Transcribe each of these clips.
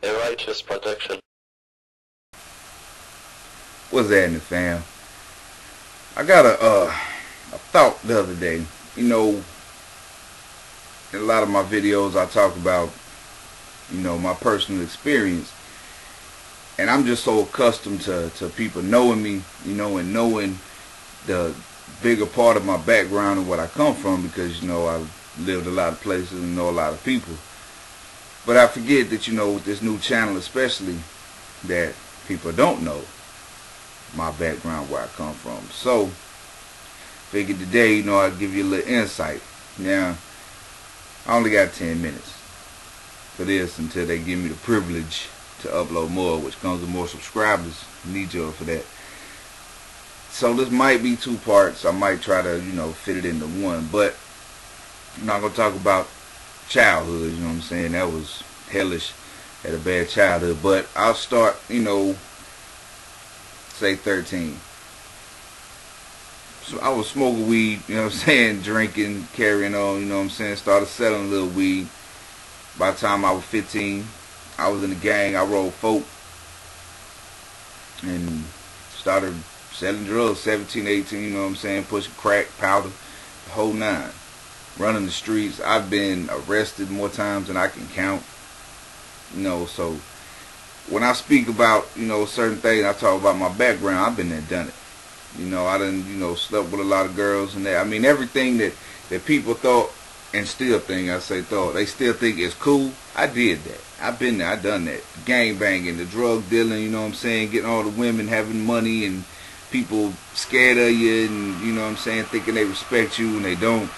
A righteous protection. What's happening, fam? I got a thought the other day. You know, in a lot of my videos I talk about, my personal experience. And I'm just so accustomed to people knowing me, and knowing the bigger part of my background and what I come from because, I've lived a lot of places and know a lot of people. But I forget that, with this new channel especially, that people don't know my background, where I come from. So, figured today, I'd give you a little insight. Now, I only got 10 minutes for this until they give me the privilege to upload more, which comes with more subscribers. Need y'all for that. So this might be two parts. I might try to, fit it into one. But I'm not going to talk about childhood, That was hellish. Had a bad childhood. But I'll start, say 13. So I was smoking weed, drinking, carrying on, started selling a little weed. By the time I was 15, I was in the gang. I rolled folk and started selling drugs, 17, 18, pushing crack, powder, the whole nine. Running the streets. I've been arrested more times than I can count. So when I speak about, certain things, I talk about my background, I've been there, done it. I done, slept with a lot of girls and that. I mean, everything that people thought and still think, they still think it's cool. I did that. I've been there, I done that. The gang banging, the drug dealing, getting all the women, having money, and people scared of you, and, thinking they respect you and they don't.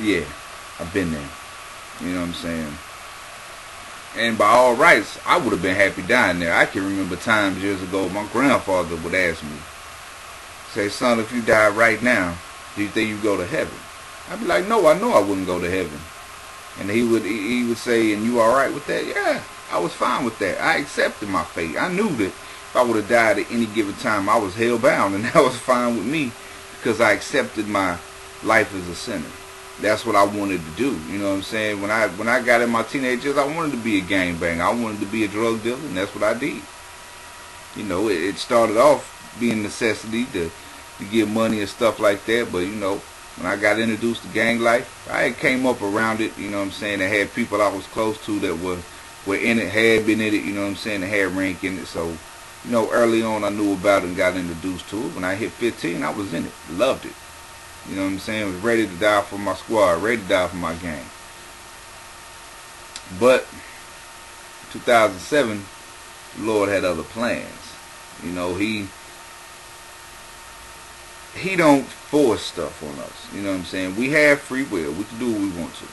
Yeah, I've been there. And by all rights, I would have been happy dying there. I can remember times years ago, my grandfather would ask me, say, son, if you die right now, do you think you go to heaven? I'd be like, no, I know I wouldn't go to heaven. And he would say, and you all right with that? Yeah, I was fine with that. I accepted my fate. I knew that if I would have died at any given time, I was hell-bound, and that was fine with me because I accepted my life as a sinner. That's what I wanted to do. When I got in my teenage years, I wanted to be a gangbanger. I wanted to be a drug dealer, and that's what I did. It started off being necessity to get money and stuff like that, but when I got introduced to gang life, I came up around it, I had people I was close to that were in it, had been in it, that had rank in it. So, early on I knew about it and got introduced to it. When I hit 15, I was in it, loved it. I was ready to die for my squad, ready to die for my gang. But 2007, the Lord had other plans. He don't force stuff on us. We have free will. We can do what we want to.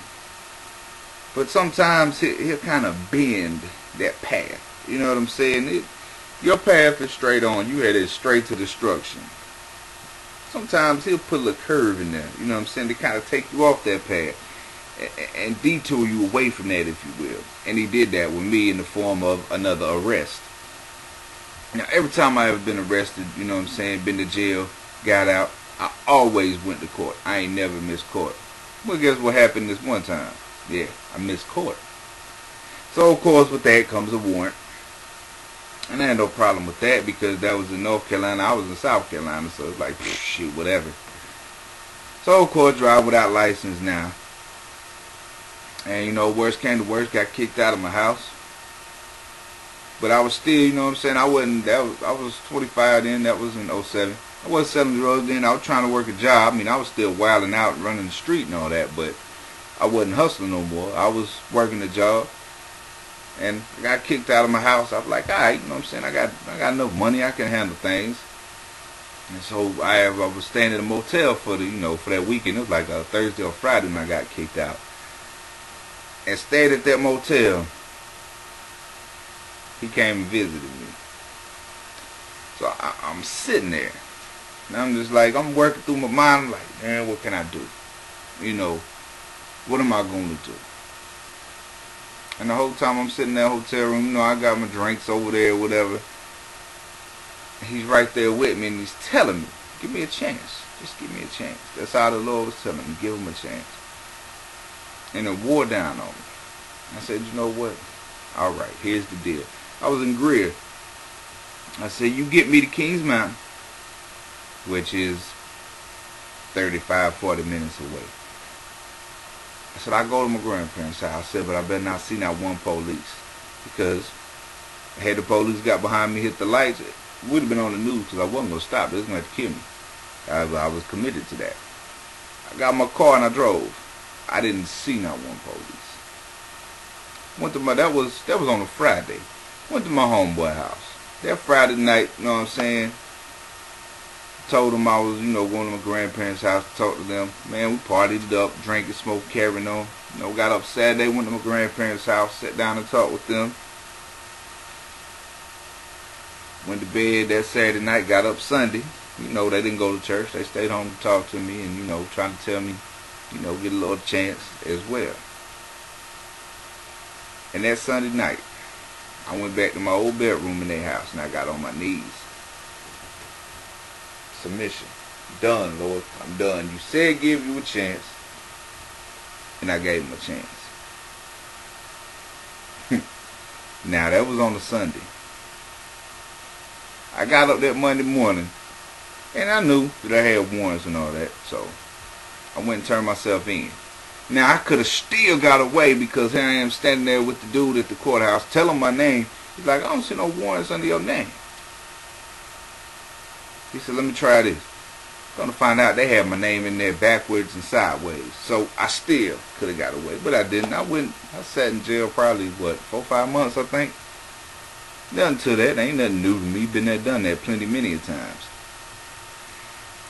But sometimes he'll kind of bend that path. Your path is straight on. You headed straight to destruction. Sometimes he'll put a curve in there, to kind of take you off that path and detour you away from that, if you will. And he did that with me in the form of another arrest. Now, every time I ever been arrested, been to jail, got out, I always went to court. I ain't never missed court. Well, guess what happened this one time? Yeah, I missed court. So, of course, with that comes a warrant. And I had no problem with that because that was in North Carolina. I was in South Carolina, so it's like, shoot, whatever. So, of course, drive without license now. And, worst came to worst, got kicked out of my house. But I was still, I was 25 then, that was in 07. I wasn't selling drugs then, I was trying to work a job. I was still wilding out, running the street and all that, but I wasn't hustling no more. I was working a job. And I got kicked out of my house. I was like, all right, I got enough money. I can handle things. And so I was staying in a motel for for that weekend. It was like a Thursday or Friday when I got kicked out. And stayed at that motel. He came and visited me. So I'm sitting there. And I'm just like, I'm working through my mind. I'm like, man, what can I do? What am I going to do? And the whole time I'm sitting in that hotel room, I got my drinks over there, whatever. He's right there with me, and he's telling me, give me a chance. Just give me a chance. That's how the Lord was telling me, give him a chance. And it wore down on me. I said, you know what? Alright, here's the deal. I was in Greer. I said, you get me to Kings Mountain, which is 35, 40 minutes away. I said, I go to my grandparents' house. I said, but I better not see not one police. Because had the police got behind me, hit the lights, it would have been on the news because I wasn't going to stop. They was going to have to kill me. I was committed to that. I got my car and I drove. I didn't see not one police. Went to that was on a Friday. Went to my homeboy house. That Friday night, you know what I'm saying? Told them I was, going to my grandparents' house to talk to them. Man, we partied up, drinking, smoked, carrying on. Got up Saturday, went to my grandparents' house, sat down and talked with them. Went to bed that Saturday night, got up Sunday. They didn't go to church. They stayed home to talk to me and, trying to tell me, get a little chance as well. And that Sunday night, I went back to my old bedroom in their house and I got on my knees. Submission. Done, Lord. I'm done. You said give you a chance. And I gave him a chance. Now, that was on a Sunday. I got up that Monday morning, and I knew that I had warrants and all that, so I went and turned myself in. Now, I could have still got away because here I am standing there with the dude at the courthouse, telling my name. He's like, I don't see no warrants under your name. He said, let me try this. Gonna find out they had my name in there backwards and sideways. So I still could have got away, but I didn't. I sat in jail probably, 4 or 5 months, I think. Nothing to that. Ain't nothing new to me. Been there, done that many a times.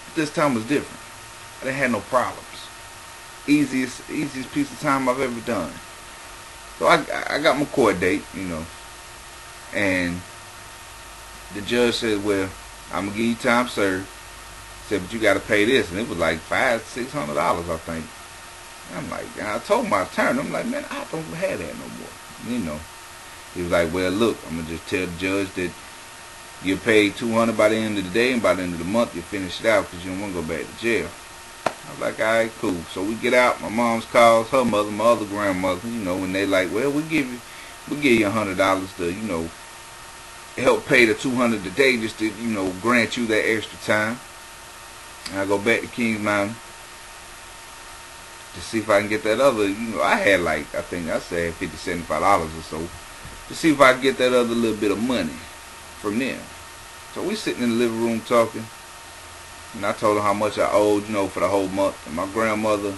But this time was different. I didn't have no problems. Easiest piece of time I've ever done. So I got my court date, and the judge said, well, I'm gonna give you time served. Said, but you got to pay this, and it was like $500-600, I think. And I'm like, and I told my attorney, I'm like, man, I don't have that no more. He was like, well, look, I'm gonna just tell the judge that you're paid $200 by the end of the day, and by the end of the month you finish it out because you don't want to go back to jail. I was like, all right, cool. So we get out. My mom's calls her mother, my other grandmother, and they like, well, we'll give you $100 to, help pay the $200 a day just to, grant you that extra time. And I go back to Kings Mountain to see if I can get that other, I had I think I said $50, $75 or so, to see if I can get that other little bit of money from them. So we sitting in the living room talking, and I told her how much I owed, for the whole month. And my grandmother,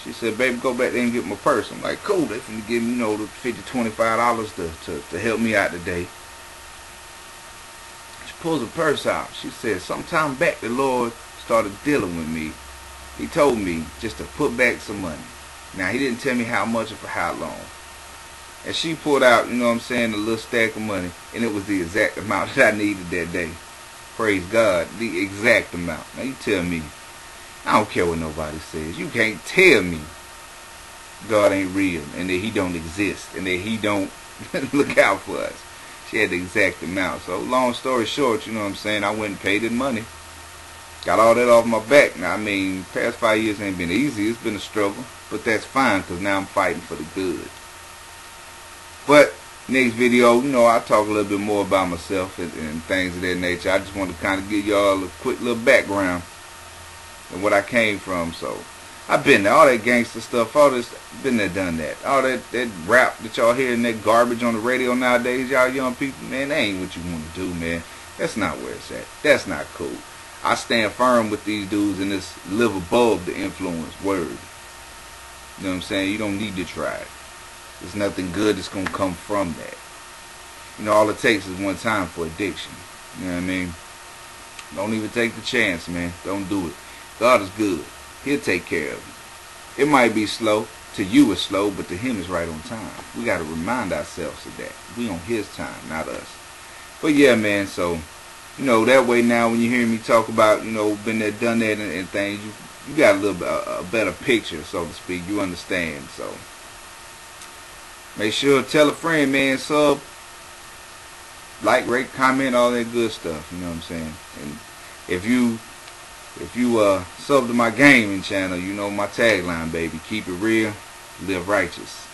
she said, baby, go back there and get my purse. I'm like, cool, they finna give me, the $50, $25 to help me out today. She pulls her purse out. She said, sometime back the Lord started dealing with me. He told me just to put back some money. Now, he didn't tell me how much or for how long. And she pulled out, a little stack of money, and it was the exact amount that I needed that day. Praise God, the exact amount. Now, you tell me, I don't care what nobody says. You can't tell me God ain't real, and that he don't exist, and that he don't look out for us. She had the exact amount. So, long story short, I went and paid it money. Got all that off my back. Now, past 5 years ain't been easy. It's been a struggle. But that's fine, because now I'm fighting for the good. But, next video, I'll talk a little bit more about myself and things of that nature. I just want to kind of give y'all a quick little background and what I came from. So, I've been there. All that gangster stuff, all this, been there, done that. All that rap that y'all hearing, that garbage on the radio nowadays, y'all young people, man, that ain't what you want to do, man. That's not where it's at. That's not cool. I stand firm with these dudes and just live above the influence. Word. You know what I'm saying? You don't need to try it. There's nothing good that's going to come from that. All it takes is one time for addiction. You know what I mean? Don't even take the chance, man. Don't do it. God is good. He'll take care of you. It might be slow. To you it's slow, but to him it's right on time. We got to remind ourselves of that. We on his time, not us. But yeah, man, so... that way now when you hear me talk about, been there, done that and things, you got a little bit, a better picture, so to speak. You understand. So, make sure to tell a friend, man, sub, like, rate, comment, all that good stuff. You know what I'm saying? And if you sub to my gaming channel, my tagline, baby, keep it real, live righteous.